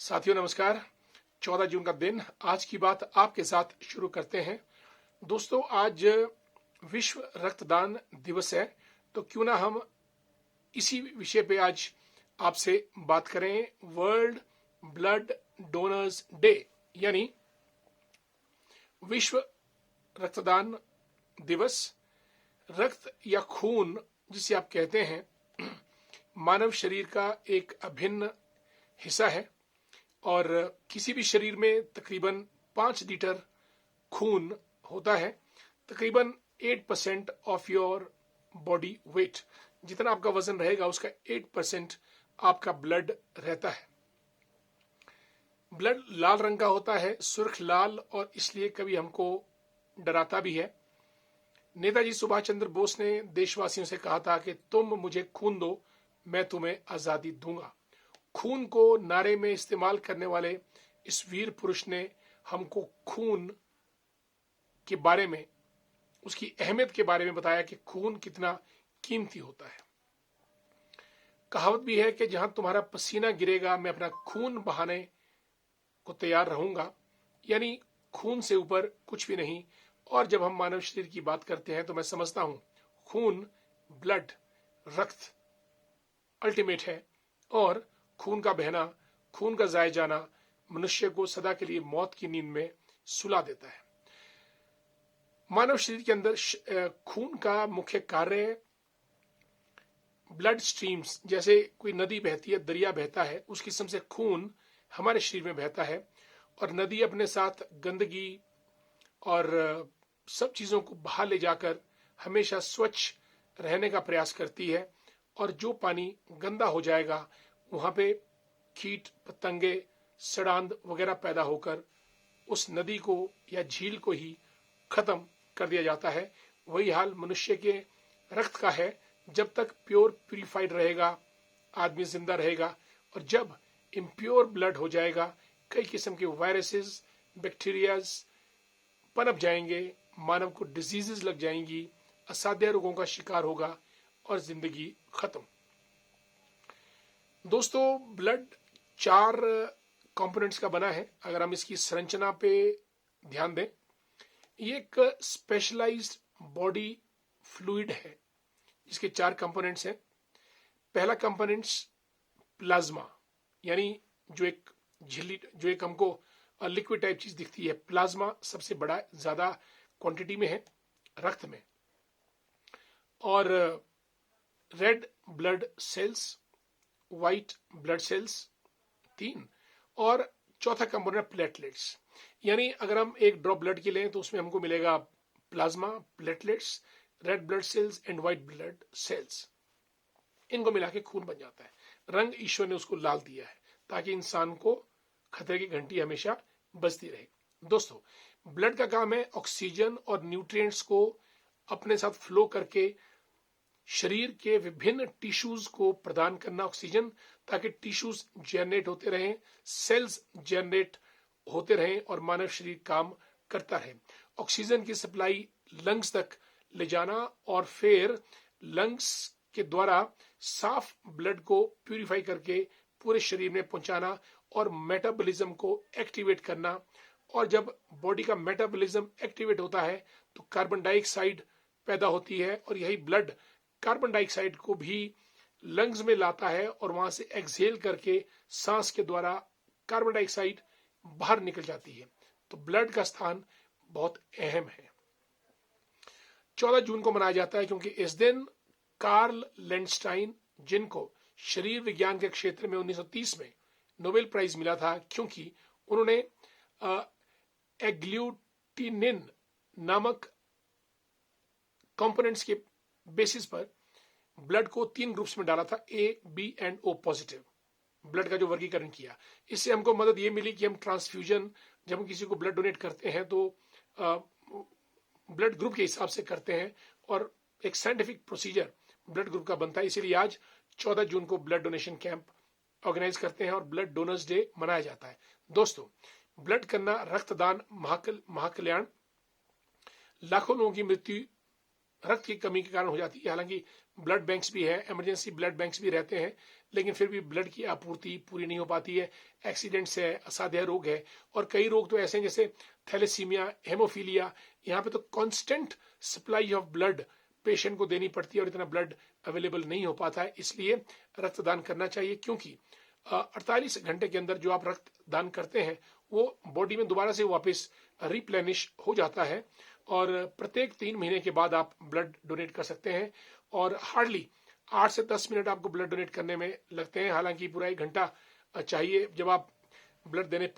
साथियों नमस्कार। 14 जून का दिन, आज की बात आपके साथ शुरू करते हैं। दोस्तों, आज विश्व रक्तदान दिवस है, तो क्यों ना हम इसी विषय पे आज आपसे बात करें। वर्ल्ड ब्लड डोनर्स डे यानी विश्व रक्तदान दिवस। रक्त या खून जिसे आप कहते हैं, मानव शरीर का एक अभिन्न हिस्सा है और किसी भी शरीर में तकरीबन 5 लीटर खून होता है। तकरीबन 8% ऑफ योर बॉडी वेट, जितना आपका वजन रहेगा उसका 8% आपका ब्लड रहता है। ब्लड लाल रंग का होता है, सुर्ख लाल, और इसलिए कभी हमको डराता भी है। नेताजी सुभाष चंद्र बोस ने देशवासियों से कहा था कि तुम मुझे खून दो, मैं तुम्हें आजादी दूंगा। खून को नारे में इस्तेमाल करने वाले इस वीर पुरुष ने हमको खून के बारे में, उसकी अहमियत के बारे में बताया कि खून कितना कीमती होता है। कहावत भी है कि जहां तुम्हारा पसीना गिरेगा मैं अपना खून बहाने को तैयार रहूंगा, यानी खून से ऊपर कुछ भी नहीं। और जब हम मानव शरीर की बात करते हैं तो मैं समझता हूं खून, ब्लड, रक्त अल्टीमेट है, और खून का बहना, खून का जाए जाना मनुष्य को सदा के लिए मौत की नींद में सुला देता है। मानव शरीर के अंदर खून का मुख्य कार्य ब्लड स्ट्रीम्स, जैसे कोई नदी बहती है, दरिया बहता है, उस किस्म से खून हमारे शरीर में बहता है। और नदी अपने साथ गंदगी और सब चीजों को बहा ले जाकर हमेशा स्वच्छ रहने का प्रयास करती है। और जो पानी गंदा हो जाएगा वहां पे कीट पतंगे, सड़ांध वगैरह पैदा होकर उस नदी को या झील को ही खत्म कर दिया जाता है। वही हाल मनुष्य के रक्त का है। जब तक प्योर प्यूरिफाइड रहेगा आदमी जिंदा रहेगा, और जब इम्प्योर ब्लड हो जाएगा कई किस्म के वायरसेस, बैक्टीरियाज पनप जाएंगे, मानव को डिजीजेस लग जाएंगी, असाध्य रोगों का शिकार होगा और जिंदगी खत्म। दोस्तों, ब्लड 4 कंपोनेंट्स का बना है। अगर हम इसकी संरचना पे ध्यान दें, ये एक स्पेशलाइज्ड बॉडी फ्लूइड है जिसके 4 कंपोनेंट्स हैं। पहला कंपोनेंट्स प्लाज्मा, यानी जो एक झिल्ली, जो एक हमको लिक्विड टाइप चीज दिखती है, प्लाज्मा सबसे बड़ा, ज्यादा क्वांटिटी में है रक्त में। और red blood cells, white blood cells 3, और चौथा कंपोनेंट प्लेटलेट्स। यानी अगर हम एक ड्रॉप ब्लड की लें तो उसमें हमको मिलेगा plasma, platelets, red blood cells and white blood cells. इनको मिला के खून बन जाता है। रंग ईश्वर ने उसको लाल दिया है ताकि इंसान को खतरे की घंटी हमेशा बजती रहे। दोस्तों, ब्लड का काम है ऑक्सीजन और न्यूट्रिएंट्स को अपने साथ फ्लो करके शरीर के विभिन्न टिश्यूज को प्रदान करना ऑक्सीजन, ताकि टिश्यूज जनरेट होते रहें, सेल्स जनरेट होते रहें और मानव शरीर काम करता रहे। ऑक्सीजन की सप्लाई लंग्स तक ले जाना और फिर लंग्स के द्वारा साफ ब्लड को प्यूरिफाई करके पूरे शरीर में पहुंचाना और मेटाबॉलिज्म को एक्टिवेट करना। और जब बॉडी का मेटाबॉलिज्म एक्टिवेट होता है तो कार्बन डाइऑक्साइड पैदा होती है, और यही ब्लड कार्बन डाइऑक्साइड को भी लंग्स में लाता है और वहां से एक्सहेल करके सांस के द्वारा कार्बन डाइऑक्साइड बाहर निकल जाती है। तो ब्लड का स्थान बहुत अहम है। 14 जून को मनाया जाता है क्योंकि इस दिन कार्ल लैंडस्टाइन, जिनको शरीर विज्ञान के क्षेत्र में 1930 में नोबेल प्राइज मिला था, क्योंकि उन्होंने एग्लूटिनिन नामक कंपोनेंट्स के बेसिस पर ब्लड को 3 ग्रुप्स में डाला था, A, B and O positive, blood का जो वर्गीकरण किया। इससे हमको मदद ये मिली कि हम ट्रांसफ्यूजन, जब हम किसी को ब्लड डोनेट करते हैं तो ब्लड ग्रुप के हिसाब से करते हैं और एक साइंटिफिक प्रोसीजर ब्लड ग्रुप का बनता है। इसीलिए आज 14 जून को ब्लड डोनेशन कैंप ऑर्गेनाइज करते हैं और ब्लड डोनर्स डे मनाया जाता है। दोस्तों, ब्लड करना, रक्तदान महाकल्याण। लाखों लोगों की मृत्यु रक्त की कमी के कारण हो जाती है। हालांकि ब्लड बैंक्स भी है, इमरजेंसी ब्लड बैंक्स भी रहते हैं, लेकिन फिर भी ब्लड की आपूर्ति पूरी नहीं हो पाती है। एक्सीडेंट्स है, असाध्य रोग है, और कई रोग तो ऐसे हैं जैसे थैलेसीमिया, हेमोफीलिया, यहाँ पे तो constant supply of blood patient को देनी पड़ती है और इतना ब्लड अवेलेबल नहीं हो पाता है। इसलिए रक्तदान करना चाहिए, क्योंकि 48 घंटे के अंदर जो आप रक्तदान करते हैं वो बॉडी में दोबारा से वापस रिप्लेनिश हो जाता है, और प्रत्येक 3 महीने के बाद आप ब्लड डोनेट कर सकते हैं। और हार्डली 8 से 10 मिनट आपको ब्लड डोनेट करने में लगते हैं, हालांकि पूरा 1 घंटा चाहिए जब आप ब्लड देने